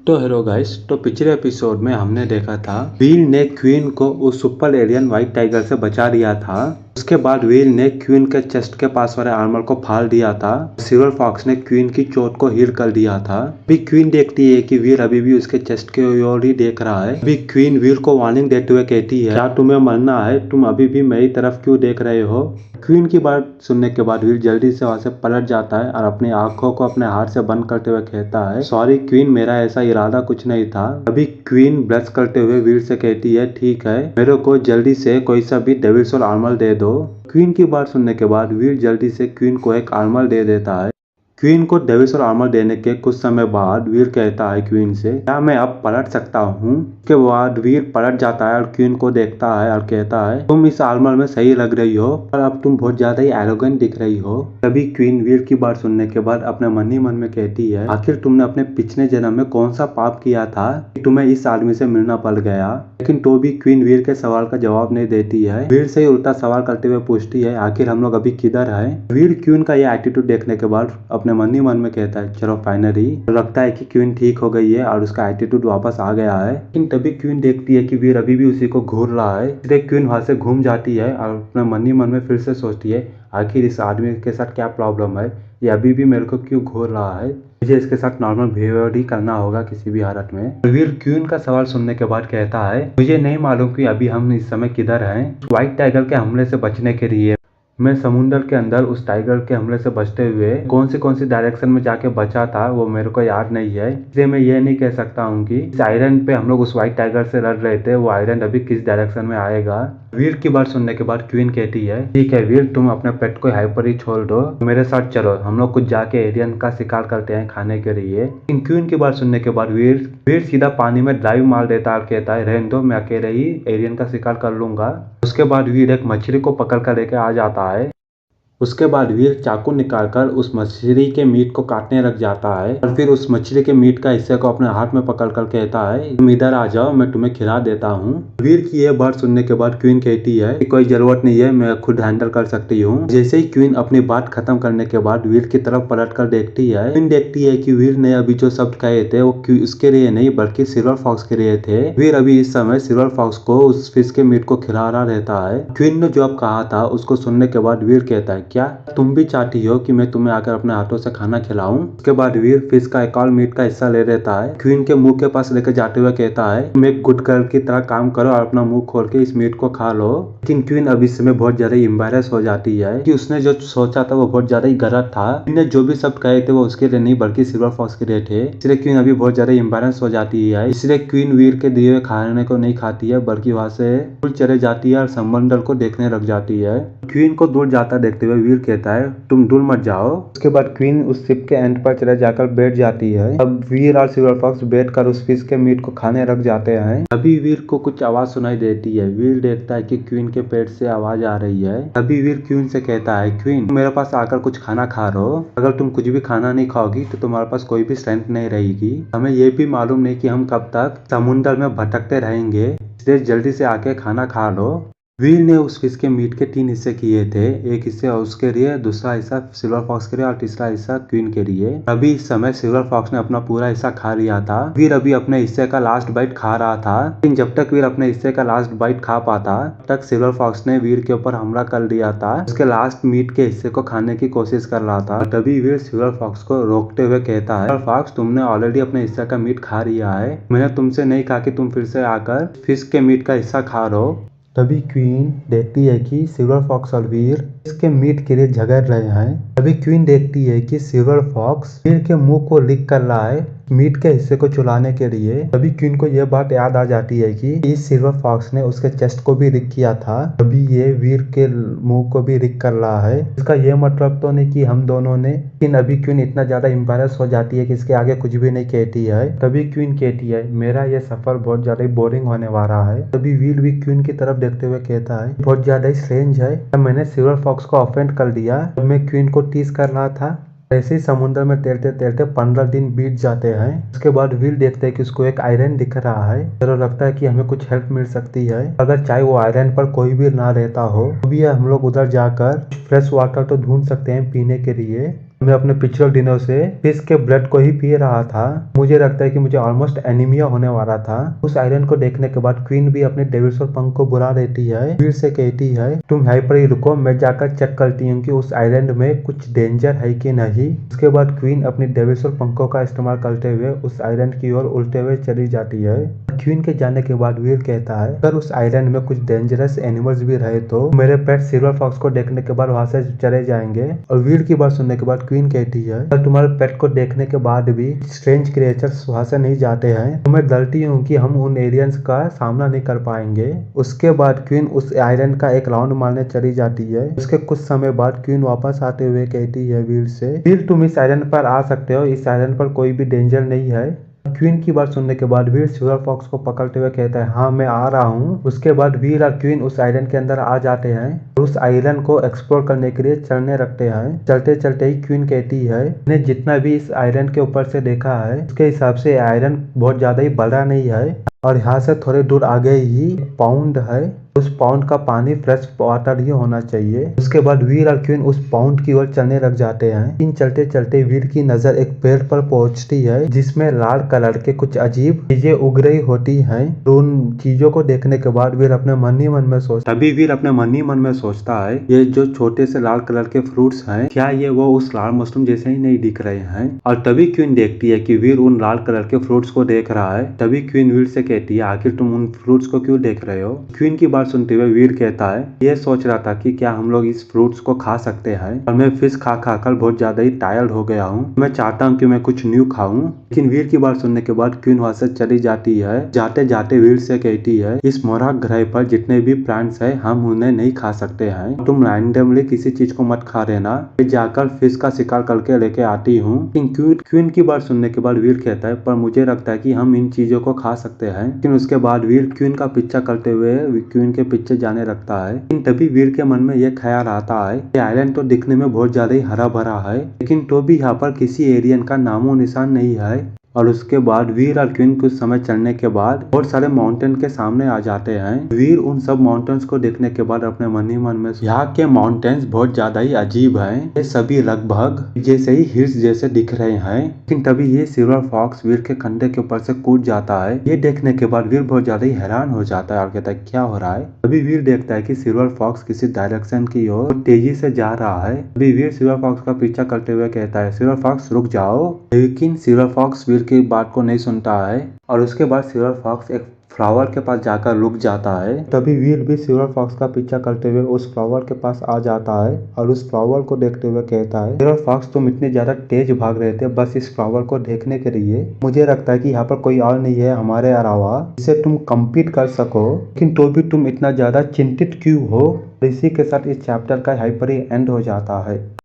तो hello guys, तो पिछले एपिसोड में हमने देखा था व्हील ने क्वीन को उस सुपर एलियन व्हाइट टाइगर से बचा दिया था। उसके बाद व्हील ने क्वीन के चेस्ट के पास वाले आर्मर को फाड़ दिया था। सिल्वर फॉक्स ने क्वीन की चोट को हील कर दिया था। अभी क्वीन देखती है कि व्हील अभी भी उसके चेस्ट की ओर ही देख रहा है। अभी क्वीन व्हील को वार्निंग देते हुए कहती है, क्या तुम्हें मरना है? तुम अभी भी मेरी तरफ क्यों देख रहे हो? क्वीन की बात सुनने के बाद व्हील जल्दी से वहां से पलट जाता है और अपनी आंखों को अपने हाथ से बंद करते हुए कहता है, सॉरी क्वीन, मेरा ऐसा इरादा कुछ नहीं था। अभी क्वीन ब्लश करते हुए व्हील से कहती है, ठीक है, मेरे को जल्दी से कोई सा भी डेविल सोल आर्मर दे दो। क्वीन की बात सुनने के बाद व्हील जल्दी से क्वीन को एक आर्मर दे देता है। क्वीन को डेविल सोल आर्मर देने के कुछ समय बाद व्हील कहता है क्वीन से, क्या मैं अब पलट सकता हूँ? उसके बाद व्हील पलट जाता है और क्वीन को देखता है और कहता है, तुम इस आर्मर में सही लग रही हो, पर अब तुम बहुत ज्यादा ही एरोगेंट दिख रही हो। तभी क्वीन व्हील की बात सुनने के बाद अपने मन ही मन में कहती है, आखिर तुमने अपने पिछले जन्म में कौन सा पाप किया था कि तुम्हें इस आदमी से मिलना पड़ गया? लेकिन तो भी क्वीन व्हील के सवाल का जवाब नहीं देती है। व्हील से ही उल्टा सवाल करते हुए पूछती है, आखिर हम लोग अभी किधर है? व्हील क्वीन का यह एटीट्यूड देखने के बाद अपने मन ही मन में कहता है, चलो फाइनली लगता है कि क्वीन ठीक हो गई है और उसका एटीट्यूड वापस आ गया है। लेकिन तभी क्वीन देखती है कि वीर अभी भी उसी को घूर रहा है। इसलिए क्वीन वहां से घूम जाती है और अपने मन ही मन में फिर से सोचती है, आखिर इस आदमी के साथ क्या प्रॉब्लम है, ये अभी भी मेरे को क्यों घूर रहा है? मुझे इसके साथ नॉर्मल बिहेवियर ही करना होगा किसी भी हालत में। वीर क्वीन का सवाल सुनने के बाद कहता है, मुझे नहीं मालूम कि अभी हम इस समय किधर हैं। व्हाइट टाइगर के हमले से बचने के लिए मैं समुंदर के अंदर उस टाइगर के हमले से बचते हुए कौन सी डायरेक्शन में जाके बचा था वो मेरे को याद नहीं है। इसलिए मैं ये नहीं कह सकता हूँ कि इस आइलैंड पे हम लोग उस व्हाइट टाइगर से लड़ रहे थे, वो आइलैंड अभी किस डायरेक्शन में आएगा। वीर की बात सुनने के बाद क्वीन कहती है, ठीक है वीर, तुम अपने पेट को यहाँ पर ही छोड़ दो, मेरे साथ चलो, हम लोग कुछ जाके एलियन का शिकार करते हैं खाने के लिए। लेकिन क्वीन की बात सुनने के बाद वीर सीधा पानी में डाइव मार देता और कहता है, रहने दो, मैं अकेले ही एलियन का शिकार कर लूंगा। उसके बाद वीर एक मछली को पकड़ कर लेके आ जाता है। उसके बाद वीर चाकू निकालकर उस मछली के मीट को काटने लग जाता है और फिर उस मछली के मीट का हिस्से को अपने हाथ में पकड़कर कहता है, तुम इधर आ जाओ, मैं तुम्हें खिला देता हूँ। वीर की यह बात सुनने के बाद क्वीन कहती है कि कोई जरूरत नहीं है, मैं खुद हैंडल कर सकती हूँ। जैसे ही क्वीन अपनी बात खत्म करने के बाद वीर की तरफ पलट कर देखती है, क्वीन देखती है कि वीर ने अभी जो शब्द कहे थे वो उसके लिए नहीं बल्कि सिल्वर फॉक्स के लिए थे। वीर अभी इस समय सिल्वर फॉक्स को उस फिश के मीट को खिला रहा रहता है। क्वीन ने जो अब कहा था उसको सुनने के बाद वीर कहता है, क्या तुम भी चाहती हो कि मैं तुम्हें आकर अपने हाथों से खाना खिलाऊं? उसके बाद वीर फिश का एक और मीट का हिस्सा ले लेता है। क्वीन के मुंह के पास लेकर जाते हुए कहता है, तुम एक गुड गर्ल की तरह काम करो और अपना मुंह खोल के इस मीट को खा लो। लेकिन क्वीन अब इस समय बहुत ज्यादा एम्बैरेस हो जाती है कि उसने जो सोचा था वो बहुत ज्यादा ही गलत था। क्वीन ने जो भी शब्द कहे थे वो उसके लिए नहीं बल्कि सिल्वर फॉक्स के लिए थे। इसलिए क्वीन अभी बहुत ज्यादा एम्बैरेस हो जाती है। इसलिए क्वीन वीर के दिए हुए खाने को नहीं खाती है बल्कि वहां से दूर चले जाती है और समंदर को देखने लग जाती है। क्वीन को दूर जाता देखते हुए वीर कहता है, तुम दूर मत जाओ। उसके बाद क्वीन उस शिप के एंड पर चले जाकर बैठ जाती है। अब वीर और सिल्वर फॉक्स बैठकर उस फिश के मीट को खाने लग जाते हैं। अभी वीर को कुछ आवाज सुनाई देती है। वीर देखता है कि क्वीन के पेट से आवाज आ रही है। अभी वीर क्वीन से कहता है, क्वीन मेरे पास आकर कुछ खाना खा लो, अगर तुम कुछ भी खाना नहीं खाओगी तो तुम्हारे पास कोई भी स्ट्रेंथ नहीं रहेगी। हमें ये भी मालूम नहीं कि हम कब तक समुद्र में भटकते रहेंगे, इसलिए जल्दी से आके खाना खा लो। वीर ने उस फिश के मीट के 3 हिस्से किए थे, एक हिस्से उसके लिए, दूसरा हिस्सा सिल्वर फॉक्स के लिए और तीसरा हिस्सा क्वीन के लिए। अभी इस समय सिल्वर फॉक्स ने अपना पूरा हिस्सा खा लिया था। वीर अभी अपने हिस्से का लास्ट बाइट खा रहा था। लेकिन जब तक वीर अपने हिस्से का लास्ट बाइट खा पाता तब तक सिल्वर फॉक्स ने वीर के ऊपर हमला कर दिया था। उसके लास्ट मीट के हिस्से को खाने की कोशिश कर रहा था। तभी वीर सिल्वर फॉक्स को रोकते हुए कहता है, सिल्वर फॉक्स, तुमने ऑलरेडी अपने हिस्से का मीट खा लिया है, मैंने तुमसे नहीं कहा कि तुम फिर से आकर फिश के मीट का हिस्सा खा लो। तभी क्वीन देखती है कि सिल्वर फॉक्स और वीर इसके मीट के लिए झगड़ रहे हैं। तभी क्वीन देखती है कि सिल्वर फॉक्स वीर के मुंह को लिक कर रहा है मीट के हिस्से को चुलाने के लिए। तभी क्वीन को यह बात याद आ जाती है कि इस सिल्वर फॉक्स ने उसके चेस्ट को भी रिक किया था, तभी ये वीर के मुंह को भी रिक कर रहा है। इसका यह मतलब तो नहीं कि हम दोनों ने, लेकिन अभी क्वीन इतना ज्यादा एम्बैरेस हो जाती है कि इसके आगे कुछ भी नहीं कहती है। तभी क्वीन कहती है, मेरा यह सफर बहुत ज्यादा बोरिंग होने वाला है। तभी वीर भी क्वीन की तरफ देखते हुए कहता है, बहुत ज्यादा स्ट्रेंज है, मैंने सिल्वर फॉक्स को ऑफेंड कर दिया जब मैं क्वीन को टीज कर रहा था। ऐसे ही समुद्र में तैरते तैरते 15 दिन बीत जाते हैं। उसके बाद वीर देखते हैं कि उसको एक आयरन दिख रहा है। चलो लगता है कि हमें कुछ हेल्प मिल सकती है। अगर चाहे वो आयरन पर कोई भी ना रहता हो तो भी हम लोग उधर जाकर फ्रेश वाटर तो ढूंढ सकते हैं पीने के लिए। मैं अपने पिछले दिनों से फिश के ब्लड को ही पी रहा था। मुझे लगता है कि मुझे ऑलमोस्ट एनीमिया होने वाला था। उस आयरन को देखने के बाद क्वीन भी अपने डेविल्स और पंख को बुला देती है, फिर से कहती है तुम यहीं पर ही रुको, मैं जाकर चेक करती हूँ कि उस आयरन में कुछ डेंजर है कि नहीं। उसके बाद क्वीन अपनी डेविल्स और पंखों का इस्तेमाल करते हुए उस आयरन की ओर उल्टे हुए चली जाती है। क्वीन के जाने के बाद वीर कहता है अगर उस आयरन में कुछ डेंजरस एनिमल्स भी रहे तो मेरे पेट सिल्वर फॉक्स को देखने के बाद वहां से चले जाएंगे। और वीर की बात सुनने के बाद क्वीन कहती है अगर तुम्हारे पेट को देखने के बाद भी स्ट्रेंज क्रिएचर्स वहां से नहीं जाते हैं तो मैं डरती हूँ कि हम उन एलियंस का सामना नहीं कर पाएंगे। उसके बाद क्वीन उस आयरन का एक राउंड मारने चली जाती है। उसके कुछ समय बाद क्वीन वापस आते हुए कहती है वीर से वीर तुम इस आयरन पर आ सकते हो, इस आयरन पर कोई भी डेंजर नहीं है। क्वीन की बात सुनने के बाद वीर सिल्वर फॉक्स को पकड़ते हुए कहता है हाँ मैं आ रहा हूँ। उसके बाद वीर और क्वीन उस आयरन के अंदर आ जाते हैं और उस आयरन को एक्सप्लोर करने के लिए चलने रखते हैं। चलते चलते ही क्वीन कहती है मैंने जितना भी इस आयरन के ऊपर से देखा है उसके हिसाब से आयरन बहुत ज्यादा ही बड़ा नहीं है और यहाँ से थोड़े दूर आगे ही पाउंड है, उस पाउंड का पानी फ्रेश वाटर ही होना चाहिए। उसके बाद वीर और क्वीन उस पाउंड की ओर चलने लग जाते हैं। इन चलते चलते वीर की नजर एक पेड़ पर पहुंचती है जिसमें लाल कलर के कुछ अजीब चीजें उग रही होती हैं। उन चीजों को देखने के बाद वीर अपने मन ही मन में सोचता है ये जो छोटे से लाल कलर के फ्रूट्स हैं क्या ये वो उस लाल मशरूम जैसे ही नहीं दिख रहे हैं। और तभी क्वीन देखती है कि वीर उन लाल कलर के फ्रूट्स को देख रहा है। तभी क्वीन वीर से कहती है आखिर तुम उन फ्रूट्स को क्यों देख रहे हो। क्वीन की बात सुनते हुए वीर कहता है ये सोच रहा था कि क्या हम लोग इस फ्रूट्स को खा सकते हैं और मैं फिश खा खा कर बहुत ज्यादा ही टायर्ड हो गया हूँ, मैं चाहता हूँ कि मैं कुछ न्यू खाऊं। लेकिन वीर की बात सुनने के बाद क्वीन वहां से चली जाती है। जाते जाते वीर से कहती है इस मोराक ग्रह पर जितने भी प्लांट्स है हम उन्हें नहीं खा सकते हैं, तुम रैंडमली किसी चीज को मत खा लेना, मैं जाकर फिश का शिकार करके लेके आती हूँ। क्वीन की बात सुनने के बाद वीर कहता है पर मुझे लगता है कि हम इन चीजों को खा सकते हैं। लेकिन उसके बाद वीर क्वीन का पीछा करते हुए क्वीन के पीछे जाने लगता है। लेकिन तभी वीर के मन में यह ख्याल आता है कि आइलैंड तो दिखने में बहुत ज्यादा ही हरा भरा है लेकिन तो भी यहाँ पर किसी एलियन का नामो निशान नहीं है। और उसके बाद वीर और क्वीन कुछ समय चलने के बाद बहुत सारे माउंटेन के सामने आ जाते हैं। वीर उन सब माउंटेन्स को देखने के बाद अपने मन ही मन में यहाँ के माउंटेन्स बहुत ज्यादा ही अजीब हैं, ये सभी लगभग जैसे ही हिल्स जैसे दिख रहे हैं। लेकिन तभी ये सिल्वर फॉक्स वीर के कंधे के ऊपर से कूद जाता है। ये देखने के बाद वीर बहुत ज्यादा ही हैरान हो जाता है और कहता है क्या हो रहा है। अभी वीर देखता है कि सिल्वर फॉक्स किसी डायरेक्शन की ओर तेजी से जा रहा है। अभी वीर सिल्वर फॉक्स का पीछा करते हुए कहता है सिल्वर फॉक्स रुक जाओ। लेकिन सिल्वर फॉक्स वीर की बात को नहीं सुनता है और उसके बाद सिल्वर फॉक्स एक फ्लावर के पास जाकर रुक जाता है। तभी वीर भी सिल्वर फॉक्स का पीछा करते हुए उस फ्लावर के पास आ जाता है और उस फ्लावर को देखते हुए कहता है सिल्वर फॉक्स तुम इतने ज्यादा तेज भाग रहे थे बस इस फ्लावर को देखने के लिए, मुझे लगता है कि यहाँ पर कोई और नहीं है हमारे अलावा जिससे तुम कम्पीट कर सको, लेकिन तो भी तुम इतना ज्यादा चिंतित क्यों हो। इसी के साथ इस चैप्टर का यहीं पर ही एंड हो जाता है।